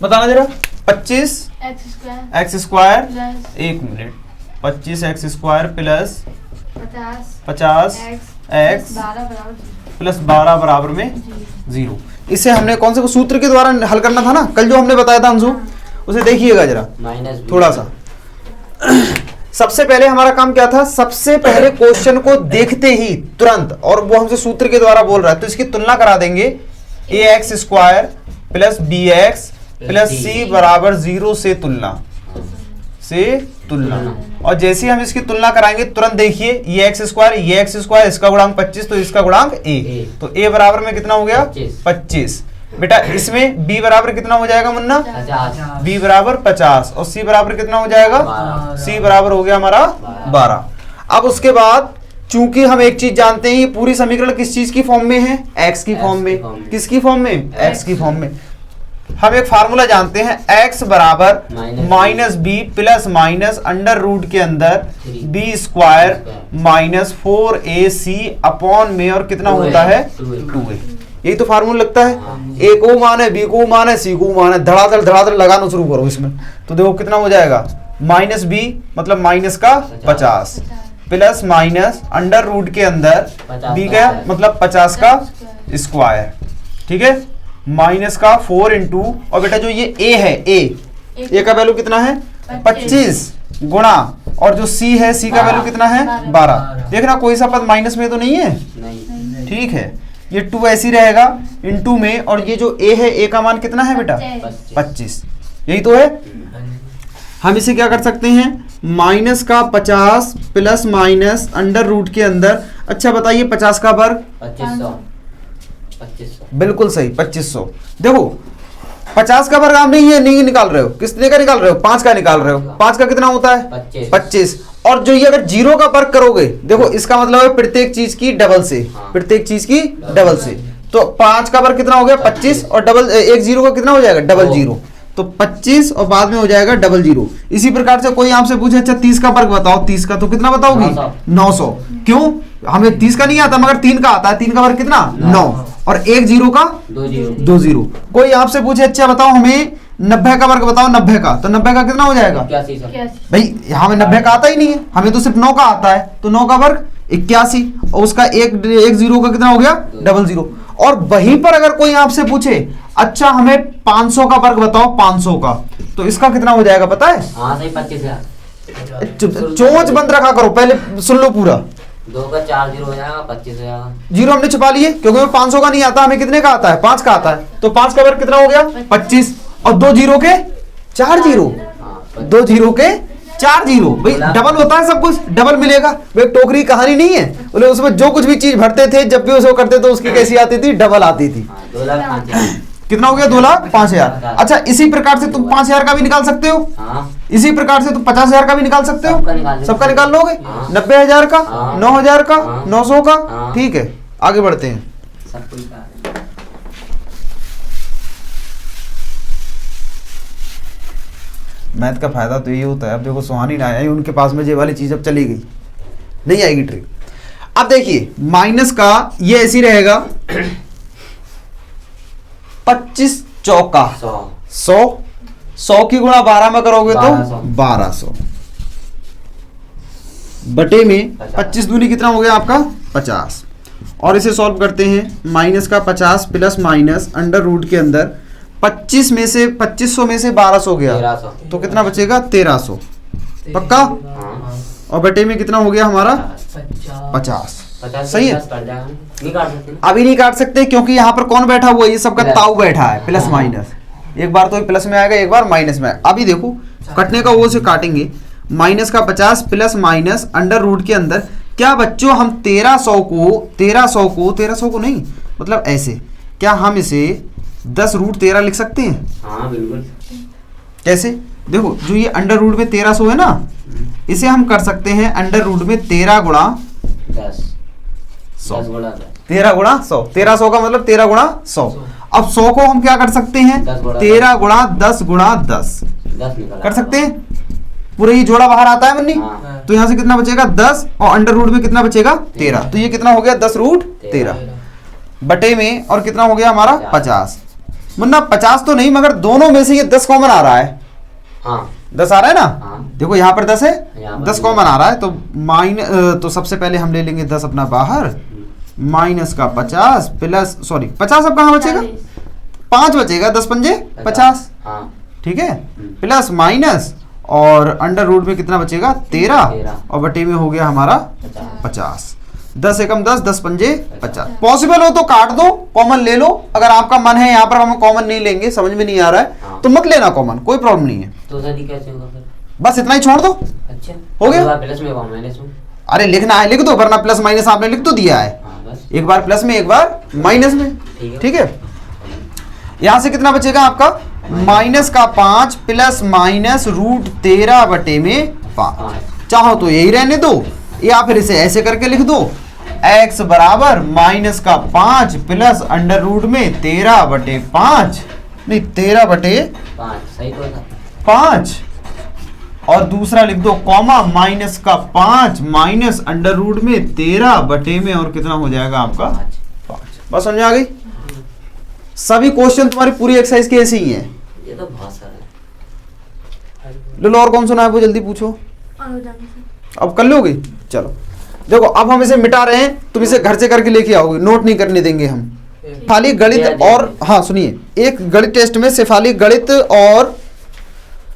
बताना जरा। 25 x square, plus 1 minute, 25 x square plus 50 x 12 बराबर प्लस 12 बराबर में 0। इसे हमने कौन से सूत्र के द्वारा हल करना था ना, कल जो हमने बताया था अंशु, उसे देखिएगा जरा थोड़ा सा। सबसे पहले हमारा काम क्या था, सबसे पहले क्वेश्चन को देखते ही तुरंत, और वो हमसे सूत्र के द्वारा बोल रहा है तो इसकी तुलना करा देंगे। A x square plus b x plus c बराबर 0 से तुलना और जैसे हम इसकी तुलना कराएंगे तुरंत देखिए, ये एक्स स्क्वायर इसका गुणांक 25 तो इसका गुणांक a, तो a बराबर में कितना हो गया 25। बेटा इसमें b बराबर कितना हो जाएगा मुन्ना, b बराबर 50 और c बराबर कितना हो जाएगा, c बराबर हो गया हमारा 12। अब उसके बाद चूंकि हम एक चीज जानते हैं, ये पूरी समीकरण किस चीज की फॉर्म में है, x की फॉर्म में। किसकी फॉर्म में, x की फॉर्म में। हम एक फार्मूला जानते हैं, x बराबर minus B plus minus under root के अंदर B square minus 4ac upon में, और कितना होता है 2a। यही तो फार्मूला लगता है। a को मान है, b को मान है, c को मान है, धड़ाधड़ लगाना शुरू करो इसमें, तो देखो कितना हो जाएगा, माइनस b मतलब माइनस का 50 प्लस माइनस अंडर रूट के अंदर b का मतलब 50 का स्क्वायर, ठीक है, माइनस का 4 इंटू, और बेटा जो ये a है, a का वैल्यू कितना है 25 गुणा, और जो c है, c का वैल्यू कितना है 12। देखना कोई सा पद माइनस में तो नहीं है, ठीक है, ये 2 ऐसी रहेगा इंटू में, और ये जो a है, a का मान कितना है बेटा 25, यही तो है। हम इसे क्या कर सकते हैं, माइनस का 50 प्लस माइनस अंडर रूट के अंदर, अच्छा बताइए 50 का वर्ग 2500। बिल्कुल सही 2500। देखो 50 का वर्ग आप नहीं निकाल रहे हो, कितने का निकाल रहे हो, 5 का निकाल रहे हो। 5 का कितना होता है 25, और जो ये अगर 0 का वर्ग करोगे, देखो इसका मतलब है प्रत्येक चीज की डबल से, प्रत्येक चीज की डबल से, तो 5 का वर्ग कितना हो गया 25, और डबल एक 0 का कितना हो जाएगा डबल 0, तो 25 और बाद में हो जाएगा डबल 0। इसी प्रकार से कोई आपसे पूछे अच्छा 30 का वर्ग बताओ, 30 का तो कितना बताओगी 900। क्यों, हमें 30 का नहीं आता मगर 3 का आता है, 3 का वर्ग कितना 9, और एक 0 का 2 0। कोई आपसे पूछे अच्छा बताओ हमें 90 का वर्ग बताओ, 90 का, तो 90 का कितना हो जाएगा, भाई हमें 90 का आता ही नहीं है, हमें तो सिर्फ 9 का आता है, तो 9 का वर्ग 81, और उसका एक 0 का कितना हो गया डबल 0। और वहीं पर अगर कोई आपसे पूछे अच्छा हमें 500 का वर्ग बताओ, 500 का, तो इसका कितना हो जाएगा पता है, हाँ सही 25,000। चोंच बंद रखा करो, पहले सुन लो पूरा, 2 का 4 0 हो जाएगा 25 हो जाएगा। 0 हमने छुपा लिए क्योंकि हमें 500 का नहीं आता, हमें कितने का आता है 5 का आता है, तो 5 का वर्ग कितना हो गया 25, और 2 0 के 4 0, 2 0 के 4 0, भाई डबल होता है सब कुछ, डबल मिलेगा, भाई टोकरी कहानी नहीं है, बोले उसमें जो कुछ भी चीज भरते थे जब भी उसको करते तो उसकी कैसी आती थी, डबल आती थी। 2,05,000 कितना हो गया 2,05,000। अच्छा इसी प्रकार से तुम 5,000 का भी निकाल सकते हो, इसी प्रकार से तुम 50,000 का भी निकाल सकते हो, सबका निकाल लोगे, 90,000 का, 9,000 का, 900 का, ठीक है आगे बढ़ते हैं। मैथ का फायदा तो ये होता है, अब देखो सुहानी ना आई, उनके पास में ये वाली चीज अब चली गई, नहीं आएगी ट्रिक। अब देखिए माइनस का ये ऐसी रहेगा 25 चौका 100 की गुणा 12 में करोगे तो 1200 बटे में 25 दूनी कितना हो गया आपका 50, और इसे सॉल्व करते हैं, माइनस का 50 प्लस माइनस अंडर रूट के अंदर 2500 में से 1200 गया तो कितना बचेगा 1300, पक्का, और बटे में कितना हो गया हमारा 50। सही है, अभी नहीं काट सकते क्योंकि यहाँ पर कौन बैठा हुआ है, ये सबका ताऊ बैठा है, प्लस माइनस, एक बार तो प्लस में आएगा एक बार माइनस में आएगा। अभी देखो कटने का वो से काटेंगे, माइनस का 50 प्लस माइनस अंडर रूट के अंदर, क्या बच्चों हम 1300 को नहीं मतलब ऐसे, क्या हम इसे 10 रूट 13 लिख सकते हैं? हाँ बिल्कुल। कैसे, देखो जो ये अंडर रूट में 1300 है ना, इसे हम कर सकते हैं अंडर रूट में 13 गुणा 10 13 गुणा 100, 1300 का मतलब 13 गुणा 100। अब 100 को हम क्या कर सकते हैं 13 गुणा 10 गुणा 10 कर सकते हैं, पूरा ये जोड़ा बाहर आता है मन्नी, तो यहाँ से कितना बचेगा 10, और अंडर रूट में कितना बचेगा 13, तो ये कितना हो गया 10 रूट 13 बटे में, और कितना हो गया हमारा 50। मुन्ना 50 तो नहीं, मगर दोनों में से ये 10 कॉमन आ रहा है। हाँ 10 आ रहा है ना। हाँ। देखो यहाँ पर 10 है, यहाँ पर 10 कॉमन आ रहा है, तो तो सबसे पहले हम ले लेंगे 10 अपना बाहर, माइनस का 50 प्लस, सॉरी 50 अब कहाँ बचेगा, 5 बचेगा, 10 पंजे 50। हाँ ठीक है, प्लस माइनस और अंडर रूट में कितना बचेगा 13 और बटे में हो गया हमारा 50। 10 एकम 10, 10 पंजे 50। पॉसिबल हो तो काट दो, कॉमन ले लो, अगर आपका मन है यहाँ पर हम कॉमन नहीं लेंगे, समझ में नहीं आ रहा है हाँ। तो मत लेना कॉमन, कोई प्रॉब्लम नहीं है। तो सदी कैसे होगा फिर? बस इतना ही छोड़ दो, अच्छा हो गया? एक बार प्लस में माइनस में। अरे लिखना है लिख दो, वरना प्लस माइनस आपने लिख तो दिया है, हाँ बस एक बार प्लस में एक बार माइनस में। ठीक है, यहां से कितना बचेगा आपका, माइनस का 5 प्लस माइनस रूट 13 बटे में 5। चाहो तो यही रहने दो, या फिर इसे ऐसे करके लिख दो, x बराबर माइनस का 5 प्लस अंडर रूट में 13 बटे 5, नहीं 13 बटे 5 सही तो था। 5, और दूसरा लिख दो कॉमा माइनस का 5 माइनस अंडर रूट में 13 बटे में, और कितना हो जाएगा आपका 5। बस समझ आ गई। सभी क्वेश्चन तुम्हारी पूरी एक्सरसाइज के ऐसे ही हैं। ये तो बहुत सारा है। लो और कौन सुना है वो जल्दी पूछो, अब कर लोगे। चलो देखो, अब हम इसे मिटा रहे हैं, तुम इसे घर से करके लेके आओगे, नोट नहीं करने देंगे हम। शेफाली गणित और, हाँ सुनिए, एक गणित टेस्ट में शेफाली गणित और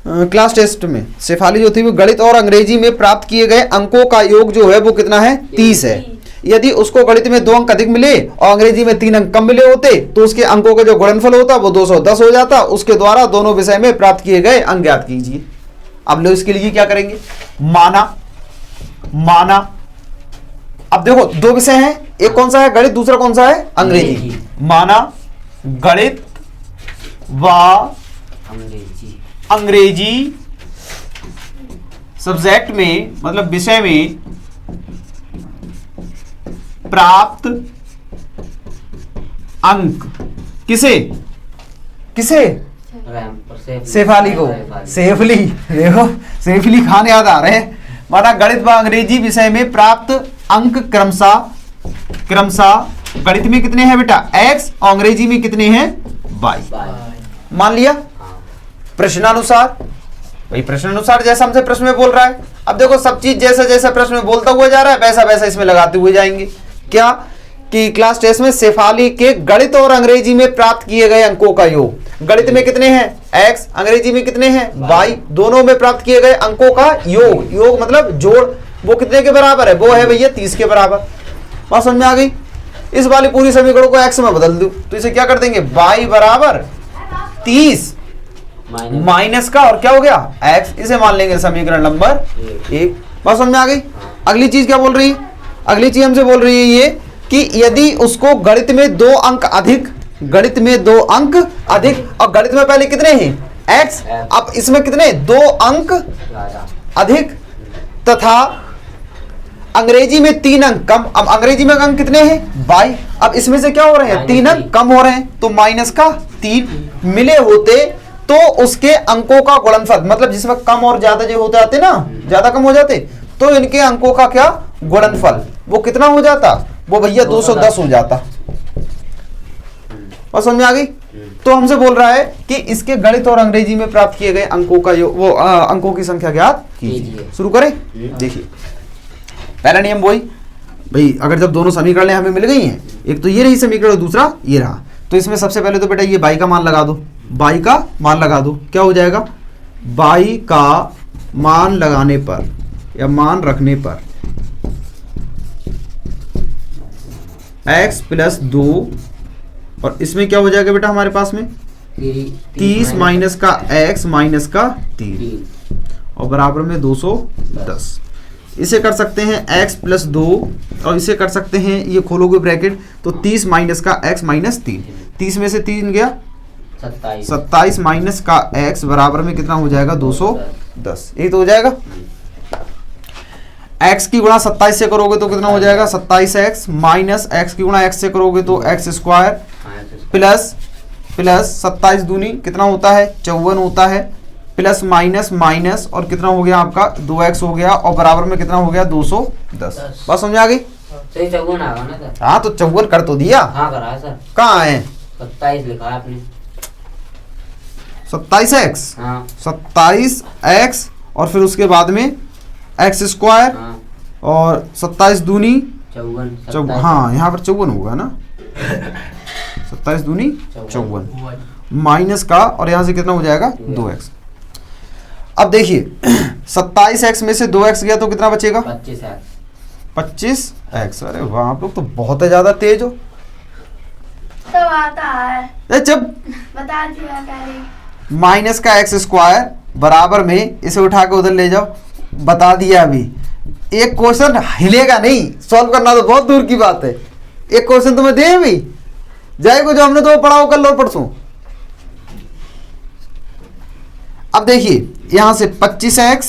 क्लास टेस्ट में शेफाली जो थी वो गणित और अंग्रेजी में प्राप्त किए गए अंकों का योग जो है वो कितना है, 30 है। यदि उसको गणित में 2 अंक अधिक मिले और अंग्रेजी में 3 अंक कम मिले होते तो उसके अंकों का जो गुणनफल होता वो 210 हो जाता। उसके द्वारा दोनों विषय में प्राप्त किए गए अंक ज्ञात कीजिए। अब लो इसके लिए क्या करेंगे, माना अब देखो 2 विषय हैं, एक कौन सा है गणित, दूसरा कौन सा है अंग्रेजी। माना गणित व अंग्रेजी सब्जेक्ट में, मतलब विषय में प्राप्त अंक किसे शेफाली को, शेफली, देखो शेफली खान याद आ रहे हैं। माना गणित व अंग्रेजी विषय में प्राप्त अंक क्रमशः गणित में कितने हैं बेटा x और अंग्रेजी में कितने हैं y। मान लिया प्रश्नानुसार, भाई प्रश्नानुसार जैसा हमसे प्रश्न में बोल रहा है। अब देखो सब चीज जैसा जैसा प्रश्न में बोलता हुआ जा रहा है वैसा वैसा इसमें लगाते हुए जाएंगे। क्या कि क्लास टेस्ट में शेफाली के गणित और अंग्रेजी में प्राप्त किए गए अंकों का योग, गणित में कितने हैं x, अंग्रेजी में कितने हैं y, दोनों में प्राप्त किए गए अंकों का योग, योग मतलब जोड़, वो कितने के बराबर है, वो है भैया 30 के बराबर। बात समझ में आ गई। इस वाली पूरी समीकरण को x में बदल दो तो इसे क्या कर देंगे, y बराबर 30 माइनस का और क्या हो गया x, इसे मान लेंगे समीकरण नंबर 1। बात समझ में आ गई। अगली चीज क्या बोल रही है, अगली चीज हमसे बोल रही है ये कि यदि उसको गणित में 2 अंक अधिक, गणित में 2 अंक अधिक, और गणित में पहले कितने हैं x, अब इसमें कितने 2 अंक अधिक, तथा अंग्रेजी में 3 अंक कम। अब अंग्रेजी में अंक कितने हैं y, अब इसमें से क्या हो रहे हैं 3 अंक कम हो रहे हैं, तो माइनस का 3 मिले होते तो उसके अंकों का गुणनफल, मतलब जिसमें कम और ज्यादा जो होते आते ना, ज्यादा कम हो जाते तो इनके अंकों का क्या गुणनफल, वो कितना हो जाता, वो भैया 210 हो जाता। और समझ में आ गई। तो हमसे बोल रहा है कि इसके गणित और अंग्रेजी में प्राप्त किए गए अंकों का वो अंकों की संख्या ज्ञात कीजिए। शुरू करें। देखिए पहला नियम वही, भाई अगर जब दोनों समीकरण हमें मिल गई हैं, एक तो ये रही समीकरण और दूसरा ये रहा, तो इसमें सबसे पहले तो बेटा ये y का मान लगा दो, y का मान लगा दो, क्या हो जाएगा y का मान लगाने पर या मान रखने पर x प्लस 2, और इसमें क्या हो जाएगा बेटा हमारे पास में 30 माइनस का x माइनस का 3 और बराबर में 210। इसे कर सकते हैं x प्लस 2 और इसे कर सकते हैं, ये खोलोगे ब्रैकेट तो 30 माइनस का x माइनस 3, 30 में से 3 गया 27 माइनस का x बराबर में कितना हो जाएगा 210। यही तो हो जाएगा। x की गुणा 27 से करोगे तो कितना हो जाएगा 27x माइनस x की गुणा x से करोगे तो x स्क्वायर प्लस 27 दूनी कितना होता है 54 होता है, प्लस माइनस माइनस और कितना हो गया आपका 2x हो गया और बराबर में कितना हो गया 210। बस समझ आ गई। सही 54 आ गया ना सर। हाँ तो 54 कर तो दिया। हाँ करा है सर। कहाँ है 27 लिखा है आपने। 27x, हाँ 27x और फिर उसके बाद में एक्स स्क्वायर हाँ और 27 दूनी 54 हाँ यहाँ पर 54 होगा ना 27 दूनी 54 माइनस का और यहाँ से कितना हो जाएगा 2x। अब देखिए 27x में से 2x गया तो कितना बचेगा 25x। अरे वाह आप लोग तो बहुत ज्यादा तेज हो। सब आता है, जब बता दिया पहले। माइनस का एक्स स्क्वायर बराबर में इसे उठा के उधर ले जाओ, बता दिया अभी। एक क्वेश्चन हिलेगा नहीं, सॉल्व करना तो बहुत दूर की बात है। एक क्वेश्चन तुम्हें दे भी जाएगा जो हमने तो पढ़ा हो कल और परसों। अब देखिए यहां से 25x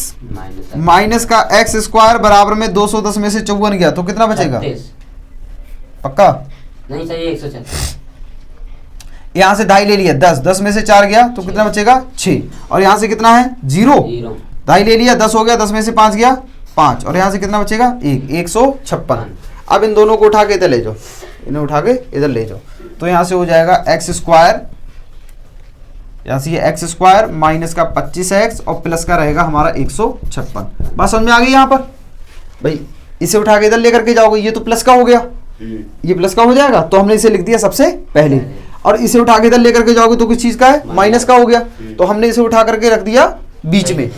माइनस का एक्स स्क्वायर बराबर में 210 में से 54 गया तो कितना बचेगा? पक्का नहीं सही 136। यहां से 2.5 ले लिया, 10 में से 4 गया तो कितना बचेगा 6 और यहां से कितना है 0, 2.5 ले लिया 10 हो गया, 10 में से 5 गया 5 और यहां से कितना बचेगा 156। अब इन दोनों को उठा के इधर ले जाओ, इन्हें उठा के इधर ले जाओ तो यहां से हो जाएगा एक्स स्क्वायर, यहां से ये एक्स स्क्वायर माइनस का 25x और प्लस का रहेगा हमारा 156। बात समझ में आ गई यहाँ पर भाई? इसे उठा के इधर लेकर के जाओगे, ये तो प्लस का हो गया, ये प्लस का हो जाएगा तो हमने इसे लिख दिया सबसे पहले, और इसे उठा के इधर लेकर के जाओगे तो किस चीज का है? माइनस का हो गया, तो हमने इसे उठा करके रख दिया बीच में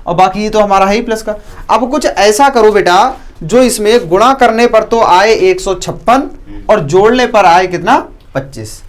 और बाकी ये तो हमारा है ही प्लस का। अब कुछ ऐसा करो बेटा जो इसमें गुणा करने पर तो आए 156 और जोड़ने पर आए कितना 25।